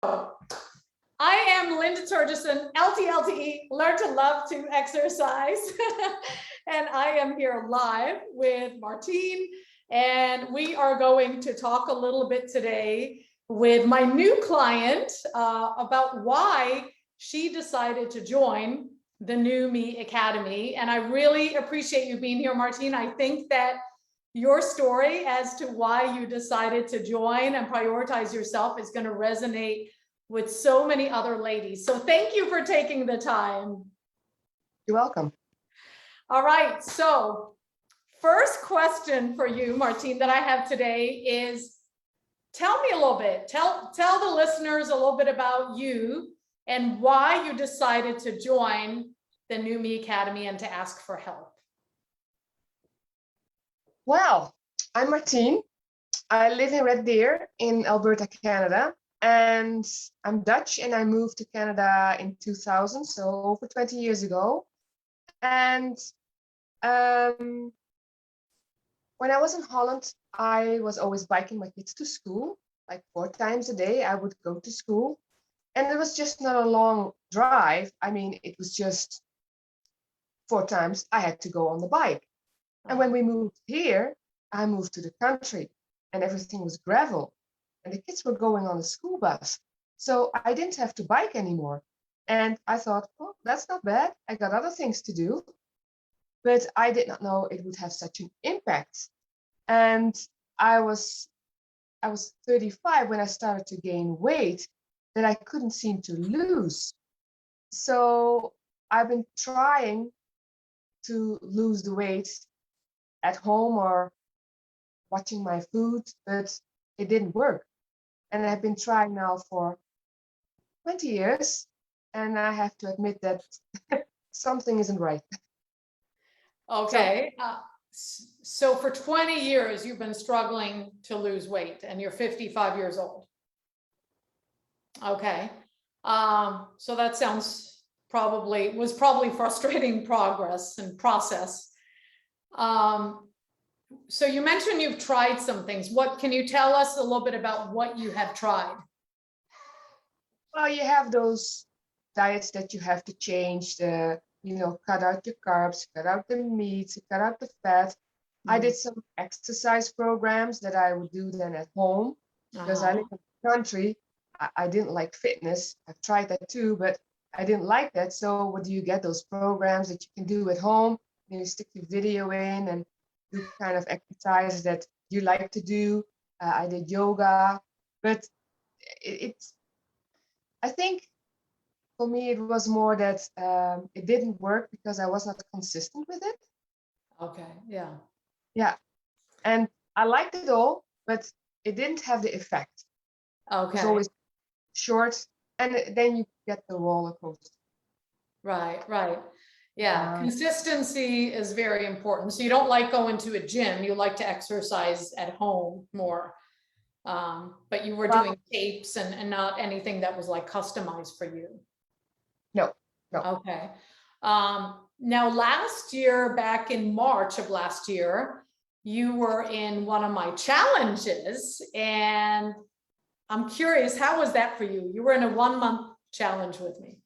I am Linda Turgison, LTLTE, Learn to Love to Exercise. And I am here live with Martine. And we are going to talk a little bit today with my new client about why she decided to join the New Me Academy. And I really appreciate you being here, Martine. I think that your story as to why you decided to join and prioritize yourself is going to resonate with so many other ladies. So thank you for taking the time. You're welcome. All right. So first question for you, Martine, that I have today is, tell me a little bit, tell the listeners a little bit about you and why you decided to join the New Me Academy and to ask for help. Well, I'm Martine. I live in Red Deer in Alberta, Canada. And I'm Dutch and I moved to Canada in 2000, so over 20 years ago. And when I was in Holland, I was always biking my kids to school, like 4 times a day. I would go to school. And it was just not a long drive. I mean, it was just 4 times I had to go on the bike. And when we moved here, I moved to the country and everything was gravel. And the kids were going on a school bus. So I didn't have to bike anymore. And I thought, oh, that's not bad. I got other things to do. But I did not know it would have such an impact. And I was 35 when I started to gain weight that I couldn't seem to lose. So I've been trying to lose the weight at home or watching my food, but it didn't work. And I've been trying now for 20 years, and I have to admit that something isn't right. Okay. So for 20 years, you've been struggling to lose weight and you're 55 years old. Okay. So that sounds was probably frustrating progress and process. So you mentioned you've tried some things. What can you tell us a little bit about what you have tried? Well, you have those diets that you have to change, cut out your carbs, cut out the meats, cut out the fat. I did some exercise programs that I would do then at home because I live in the country. I didn't like fitness. I've tried that too, but I didn't like that. So what do you get? Those programs that you can do at home. You stick your video in and do kind of exercises that you like to do. I did yoga, but I think for me, it was more that it didn't work because I was not consistent with it. Okay, yeah. Yeah, and I liked it all, but it didn't have the effect. Okay. It was always short, and then you get the roller coaster. Right. Yeah, consistency is very important. So you don't like going to a gym, you like to exercise at home more. But you were doing tapes and not anything that was like customized for you. No. Okay. Now last year, back in March of last year, you were in one of my challenges, and I'm curious, how was that for you? You were in a 1-month challenge with me.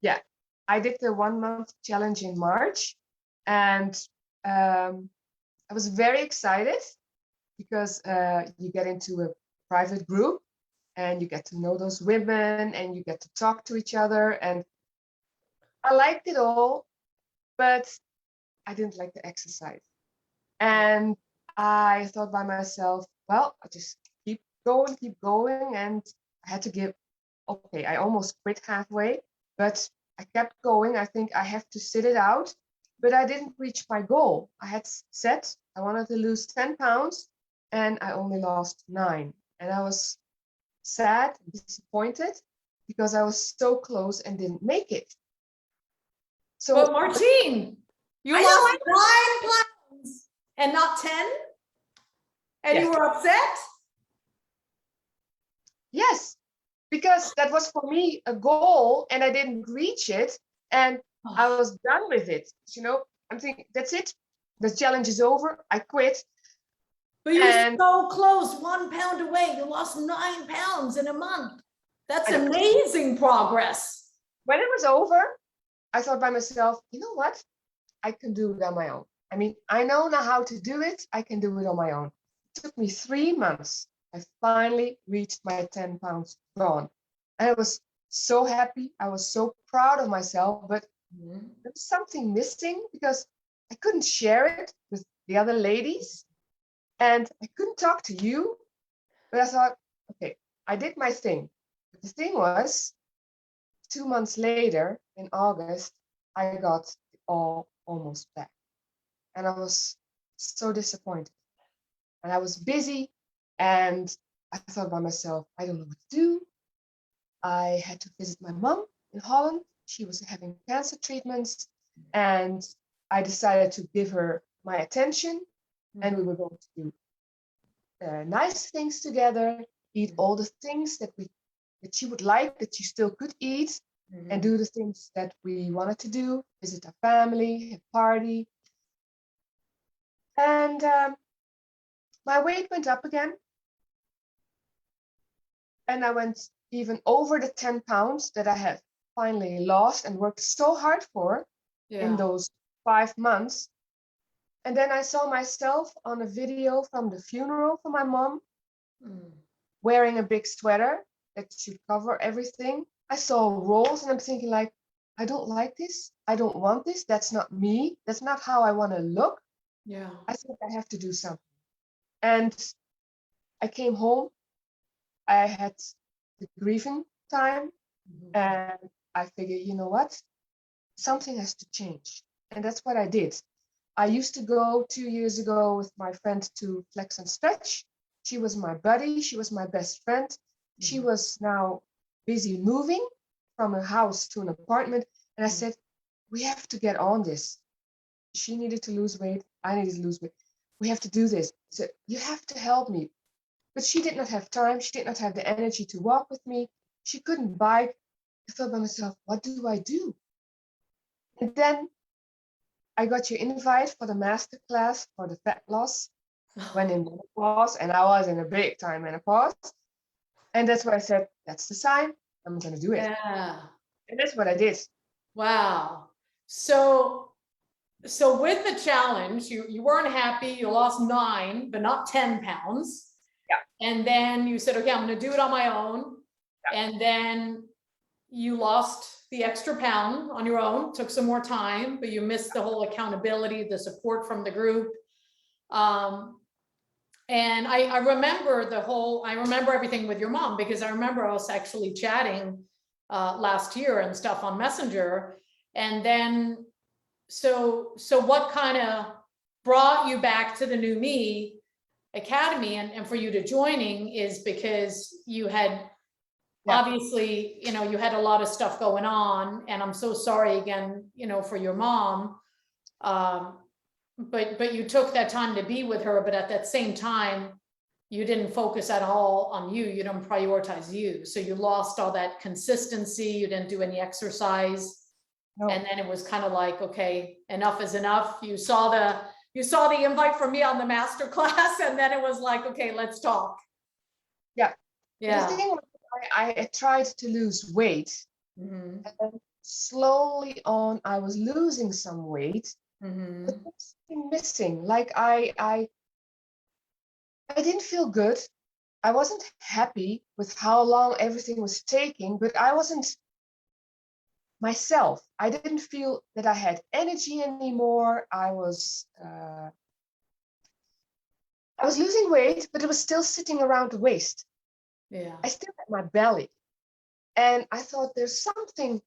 Yeah, I did the 1-month challenge in March, and I was very excited because you get into a private group and you get to know those women and you get to talk to each other, and I liked it all, but I didn't like the exercise. And I thought by myself, well, I just keep going, and I had to give, okay, I almost quit halfway, but I kept going. I think I have to sit it out, but I didn't reach my goal. I had set, I wanted to lose 10 pounds, and I only lost 9. And I was sad, disappointed, because I was so close and didn't make it. So, but Martine, you lost 9 pounds and not 10? And yes. You were upset? Yes, because that was for me a goal and I didn't reach it, and I was done with it. I'm thinking, that's it. The challenge is over. I quit. But you're so close, 1 pound away. You lost 9 pounds in a month. That's I know. amazing progress. When it was over, I thought by myself, you know what? I can do it on my own. I mean, I know now how to do it. I can do it on my own. It took me 3 months. I finally reached my 10 pounds gone. And I was so happy. I was so proud of myself, but Mhm. there was something missing because I couldn't share it with the other ladies and I couldn't talk to you. But I thought, okay, I did my thing. But the thing was, 2 months later in August, I got it all almost back. And I was so disappointed. And I was busy and I thought by myself, I don't know what to do. I had to visit my mom in Holland. She was having cancer treatments and I decided to give her my attention and we were going to do nice things together, eat all the things that she would like, that she still could eat, and do the things that we wanted to do, visit our family, have party. And my weight went up again. And I went even over the 10 pounds that I had finally lost and worked so hard for in Yeah. those 5 months. And then I saw myself on a video from the funeral for my mom, Mm. wearing a big sweater that should cover everything. I saw rolls and I'm thinking like, I don't like this. I don't want this. That's not me. That's not how I want to look. Yeah. I think I have to do something. And I came home. I had the grieving time and I figured, you know what? Something has to change. And that's what I did. I used to go 2 years ago with my friend to Flex and Stretch. She was my buddy. She was my best friend. She was now busy moving from a house to an apartment. And I said, we have to get on this. She needed to lose weight. I needed to lose weight. We have to do this. So you have to help me. But she did not have time. She did not have the energy to walk with me. She couldn't bike. I thought by myself, what do I do? And then I got your invite for the master class for the fat loss when in menopause, and I was in a big time menopause. And that's why I said, that's the sign. I'm going to do it. Yeah. And that's what I did. Wow. So with the challenge, you weren't happy, you lost 9, but not 10 pounds. Yeah. And then you said, okay, I'm gonna do it on my own. Yeah. And then you lost the extra pound on your own, took some more time, but you missed the whole accountability, the support from the group. And I remember I remember everything with your mom because I remember us actually chatting last year and stuff on Messenger. And then, so what kind of brought you back to the New Me Academy and for you to joining is because you had obviously, you had a lot of stuff going on, and I'm so sorry again, for your mom. But you took that time to be with her, but at that same time, you didn't focus at all on you. You didn't prioritize you. So you lost all that consistency. You didn't do any exercise. No. And then it was kind of like, okay, enough is enough. You saw the invite from me on the master class, and then it was like, okay, let's talk. Yeah. Yeah. The thing was, I tried to lose weight. Mm-hmm. And slowly on, I was losing some weight. Mm-hmm. But there was something missing. Like I didn't feel good. I wasn't happy with how long everything was taking, but I wasn't myself. I didn't feel that I had energy anymore. I was losing weight, but it was still sitting around the waist. Yeah. I still had my belly. And I thought there's something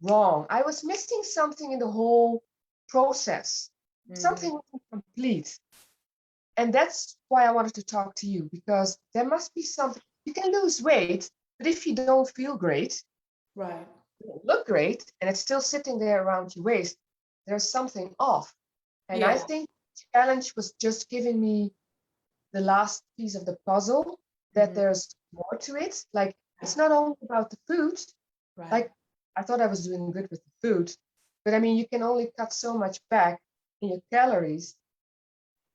wrong. I was missing something in the whole process. Something wasn't complete. And that's why I wanted to talk to you, because there must be something. You can lose weight, but if you don't feel great, Right. you don't look great, and it's still sitting there around your waist, there's something off. And I Yeah. think the challenge was just giving me the last piece of the puzzle, that there's more to it. Like, it's not only about the food. Right. Like, I thought I was doing good with the food, but I mean, you can only cut so much back in your calories.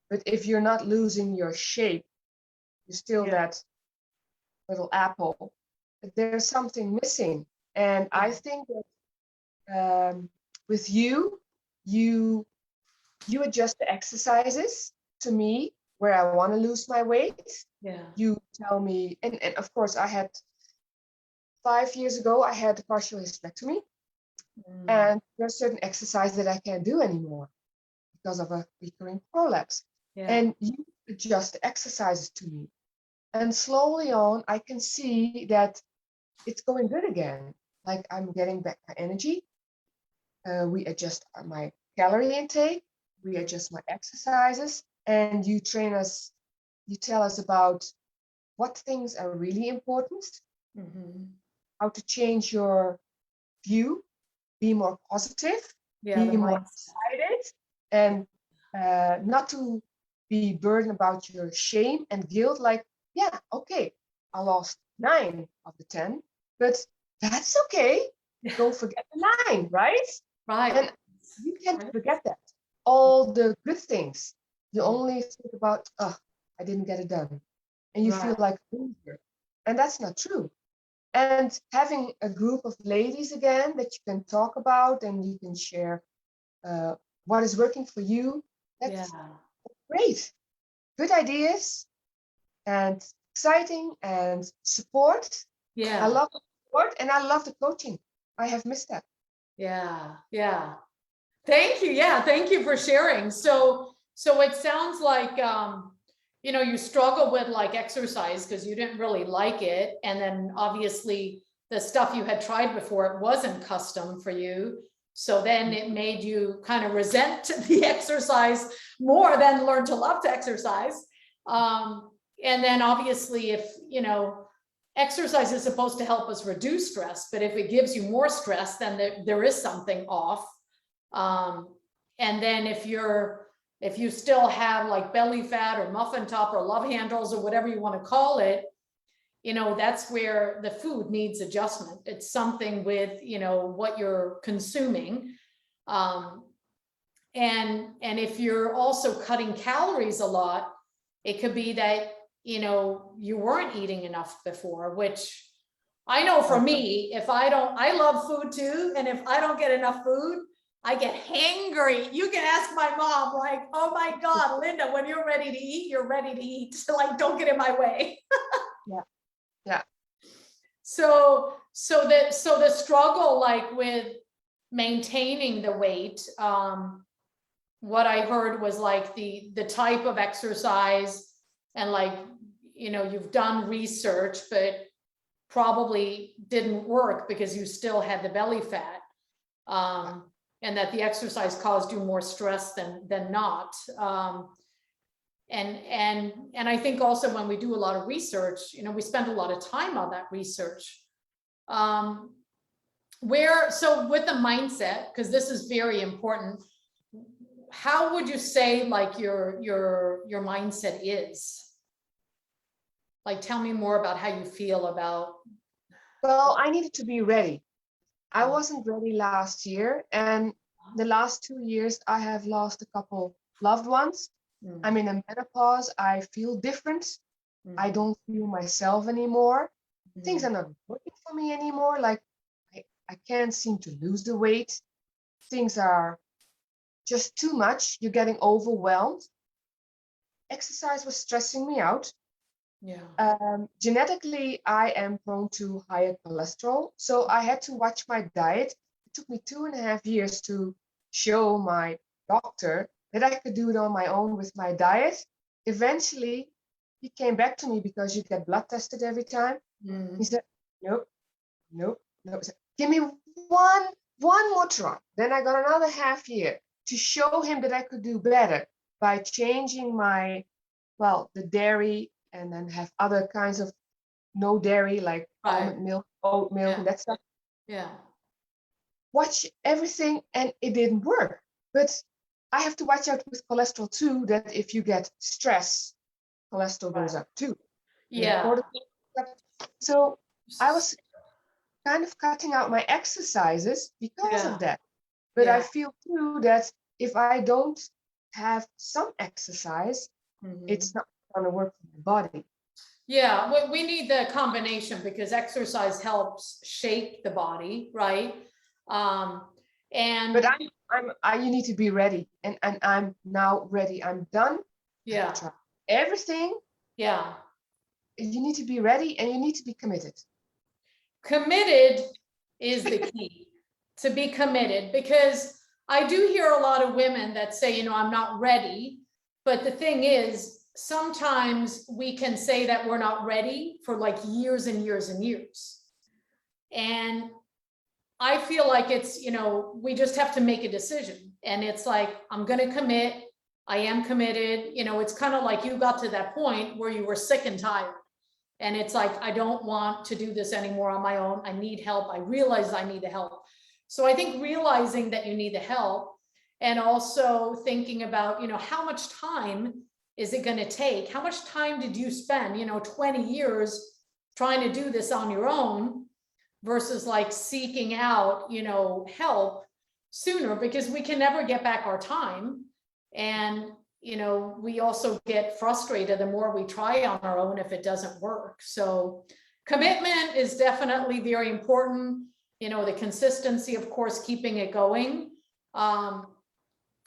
But if you're not losing your shape, you're still that little apple that there's something missing. And I think that with you, you you adjust the exercises to me where I want to lose my weight. Yeah. You tell me, and of course, I had 5 years ago, I had a partial hysterectomy, Mm. and there's certain exercise that I can't do anymore because of a recurring prolapse. Yeah. And you adjust the exercises to me. And slowly on, I can see that it's going good again. Like I'm getting back my energy. We adjust my calorie intake. We adjust my exercises. And you train us, you tell us about what things are really important, Mhm. how to change your view, be more positive, Yeah, the be more mindset. excited, and not to be burdened about your shame and guilt. Like, yeah, okay, I lost 9 of the 10, but that's okay. Don't forget the 9, right? Right. And you can't Right. forget that. All the good things. You Yeah. only think about, oh, I didn't get it done. And you feel Right. like a loser. And that's not true. And having a group of ladies again that you can talk about and you can share uh, what is working for you, Yeah. that's great. Good ideas and exciting and support. I Yeah. love the support and I love the coaching. I have missed that. Yeah. Yeah. Thank you. Yeah, thank you for sharing. So it sounds like you struggle with like exercise because you didn't really like it. And then obviously the stuff you had tried before, it wasn't custom for you. So then it made you kind of resent the exercise more than learn to love to exercise. And then obviously if exercise is supposed to help us reduce stress, but if it gives you more stress, then there is something off. And then if you still have like belly fat or muffin top or love handles or whatever you want to call it, that's where the food needs adjustment. It's something with, what you're consuming. Um, and if you're also cutting calories a lot, it could be that, you weren't eating enough before, which I know for me, I love food too. And if I don't get enough food, I get hangry. You can ask my mom, like, oh my God, Linda, when you're ready to eat, you're ready to eat. Like, don't get in my way. Yeah. Yeah. So the struggle, like with maintaining the weight, what I heard was like the type of exercise and like, you've done research, but probably didn't work because you still had the belly fat. And that the exercise caused you more stress than not. And I think also when we do a lot of research, we spend a lot of time on that research. So with the mindset, because this is very important, how would you say like your mindset is? Like, tell me more about how you feel about. Well, I needed to be ready. I wasn't ready last year. And the last 2 years, I have lost a couple loved ones. I'm in a menopause. I feel different. I don't feel myself anymore. Things are not working for me anymore. Like I can't seem to lose the weight. Things are just too much. You're getting overwhelmed. Exercise was stressing me out. Yeah. Genetically, I am prone to higher cholesterol. So I had to watch my diet. It took me 2.5 years to show my doctor that I could do it on my own with my diet. Eventually, he came back to me because you get blood tested every time. He said, nope, nope, nope. Said, give me one more try. Then I got another half year to show him that I could do better by changing the dairy and then have other kinds of no dairy like almond milk, oat milk, and that stuff. Yeah. Watch everything, and it didn't work. But I have to watch out with cholesterol too, that if you get stress, cholesterol goes up too. Yeah. So I was kind of cutting out my exercises because of that. But I feel too that if I don't have some exercise, it's not going to work for my body. Yeah, we need the combination because exercise helps shape the body, right? Um, and But you need to be ready, and I'm now ready. I'm done. yeah, I've tried everything. yeah. You need to be ready, and you need to be committed. Committed is the key, to be committed, because I do hear a lot of women that say, I'm not ready. But the thing is, sometimes we can say that we're not ready for like years and years and years. And I feel like it's, we just have to make a decision. And it's like, I'm going to commit. I am committed. It's kind of like you got to that point where you were sick and tired. And it's like, I don't want to do this anymore on my own. I need help. I realize I need the help. So I think realizing that you need the help, and also thinking about, how much time is it going to take? How much time did you spend, 20 years trying to do this on your own versus like seeking out, help sooner, because we can never get back our time. And we also get frustrated the more we try on our own if it doesn't work. So commitment is definitely very important. The consistency, of course, keeping it going.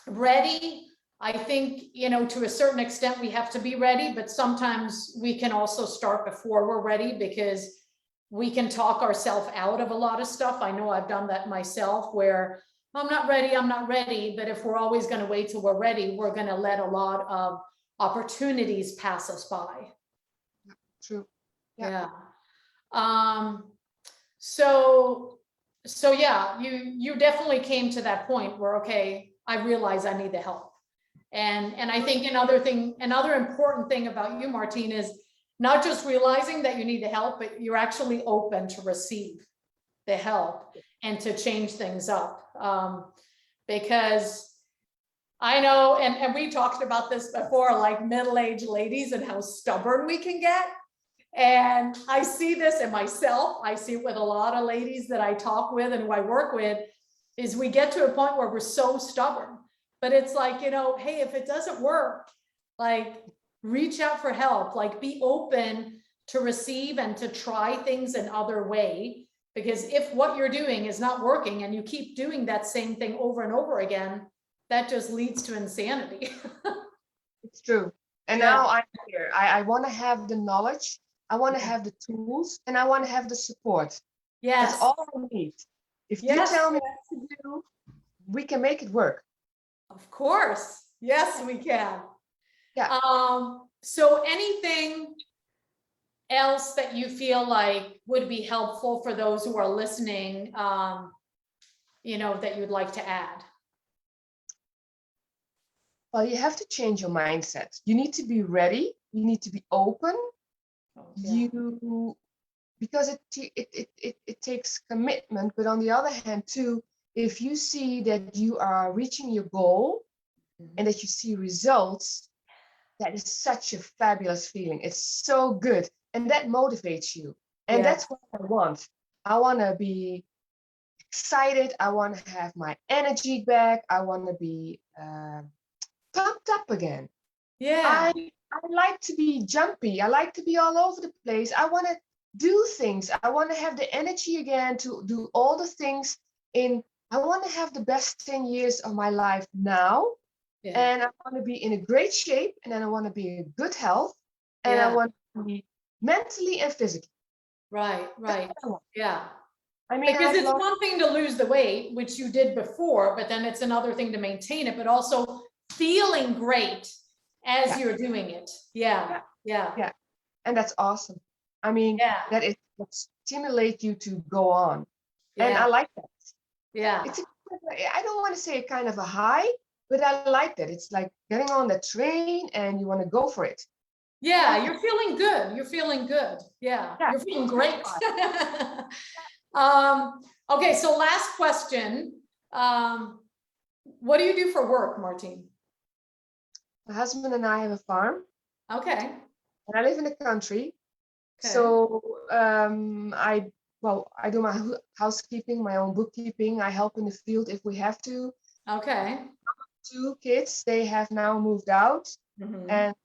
Ready, I think, to a certain extent we have to be ready, but sometimes we can also start before we're ready, because we can talk ourselves out of a lot of stuff. I know I've done that myself, where I'm not ready. But if we're always going to wait till we're ready, we're going to let a lot of opportunities pass us by. True. Yeah. So yeah, you definitely came to that point where, okay, I realize I need the help. And I think another important thing about you, Martine, is not just realizing that you need the help, but you're actually open to receive the help and to change things up. Because I know, and we talked about this before, like middle-aged ladies and how stubborn we can get. And I see this in myself. I see it with a lot of ladies that I talk with and who I work with, is we get to a point where we're so stubborn. But it's like, hey, if it doesn't work, like reach out for help, like be open to receive and to try things another way. Because if what you're doing is not working and you keep doing that same thing over and over again, that just leads to insanity. It's true. And Yeah. now I'm here. I want to have the knowledge. I want to have the tools, and I want to have the support. Yes. That's all I need. If you Yes. tell me what to do, we can make it work. Of course. Yes, we can. Yeah. So anything else that you feel like would be helpful for those who are listening, that you'd like to add? Well, you have to change your mindset. You need to be ready. You need to be open. Yeah. Because it takes commitment, but on the other hand too, if you see that you are reaching your goal and that you see results, that is such a fabulous feeling. It's so good, and that motivates you. And Yeah. that's what I want. I want to be excited. I want to have my energy back. I want to be pumped up again. Yeah. I like to be jumpy. I like to be all over the place. I want to do things. I want to have the energy again to do all the things I want to have the best 10 years of my life now. Yeah. And I want to be in a great shape, and then I want to be in good health, and I Yeah. want to be mentally and physically. Right. Yeah. I mean, Because I've it's lost, one thing to lose the weight, which you did before, but then it's another thing to maintain it, but also feeling great as you're doing it. Yeah. yeah, and that's awesome. I mean, Yeah. that is what stimulates you to go on, and Yeah. I like that. Yeah. I don't want to say a kind of a high, but I like that. It's like getting on the train and you want to go for it. Yeah, you're feeling good. You're feeling good. Yeah, Yeah. you're feeling great. Okay, so last question. What do you do for work, Martine? My husband and I have a farm, Okay. and I live in the country. Okay. So I do my housekeeping, my own bookkeeping. I help in the field if we have to. Okay. 2 kids, they have now moved out, Mhm. and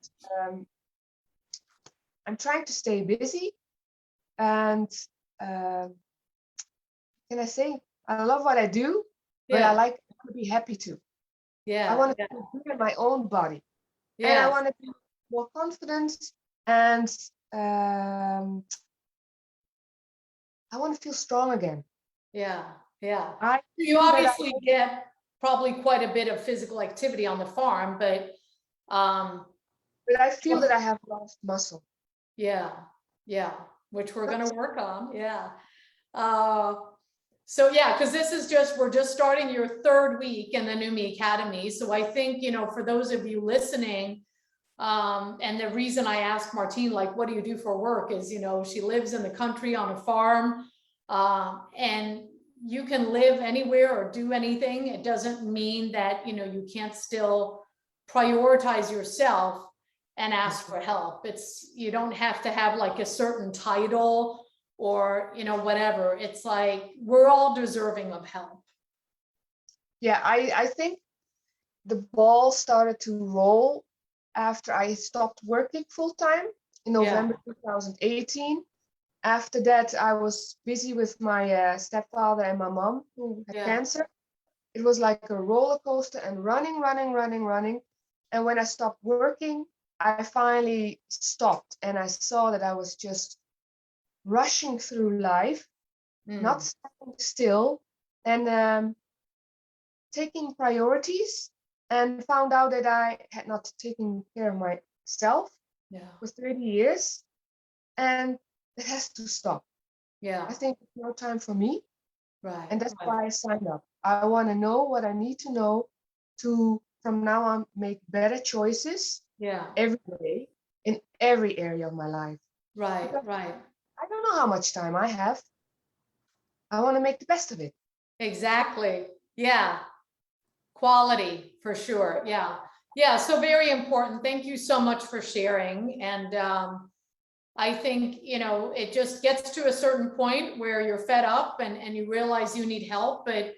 I'm trying to stay busy, and can I say I love what I do, but I Yeah, like to be happy too. I yeah, want to yeah, feel good in my own body, and I yeah, want to be more confident, and I want to feel strong again. yeah, yeah. I You feel that obviously get probably quite a bit of physical activity on the farm, but um, I feel that I have lost muscle. yeah, yeah, which we're That's- gonna work on, yeah. Uh, so yeah, because this is just, we're just starting your third week in the New Me Academy. So I think, for those of you listening, and the reason I asked Martine, like, what do you do for work is, she lives in the country on a farm. And you can live anywhere or do anything. It doesn't mean that, you can't still prioritize yourself and ask for help. You don't have to have like a certain title or, whatever. It's like, we're all deserving of help. Yeah, I think the ball started to roll after I stopped working full time in Yeah, November 2018. After that, I was busy with my stepfather and my mom who had yeah, cancer. It was like a roller coaster and running, running, running, running. And when I stopped working, I finally stopped and I saw that I was just rushing through life, not mm, standing still, and taking priorities, and found out that I had not taken care of myself yeah, for 30 years, and it has to stop. I yeah, think it's no time for me, right, and that's right, why I signed up. I want to know what I need to know to, from now on, make better choices yeah, every day in every area of my life. right, Because right. I don't know how much time I have. I want to make the best of it. Exactly. Yeah. Quality for sure. Yeah. Yeah. So very important. Thank you so much for sharing. And I think, it just gets to a certain point where you're fed up and you realize you need help, but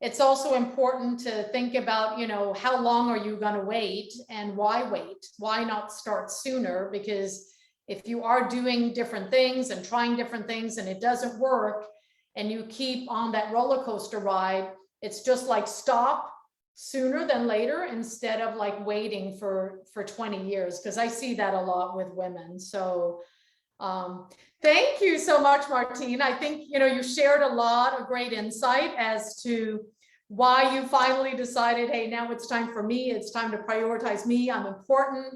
it's also important to think about, how long are you going to wait and why wait? Why not start sooner? Because if you are doing different things and trying different things and it doesn't work and you keep on that roller coaster ride, it's just like stop sooner than later instead of like waiting for 20 years, because I see that a lot with women. So thank you so much, Martine. I think, you shared a lot of great insight as to why you finally decided, hey, now it's time for me. It's time to prioritize me. I'm important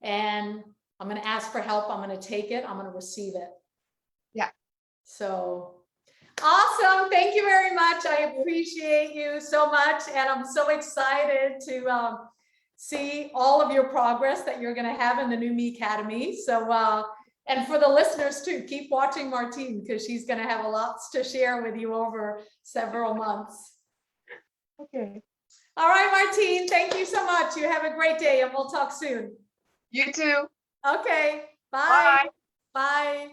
and I'm going to ask for help. I'm going to take it. I'm going to receive it. Yeah. So awesome. Thank you very much. I appreciate you so much. And I'm so excited to see all of your progress that you're going to have in the New Me Academy. So, and for the listeners too, keep watching Martine because she's going to have a lot to share with you over several months. Okay. All right, Martine, thank you so much. You have a great day and we'll talk soon. You too. Okay, bye. Bye. Bye.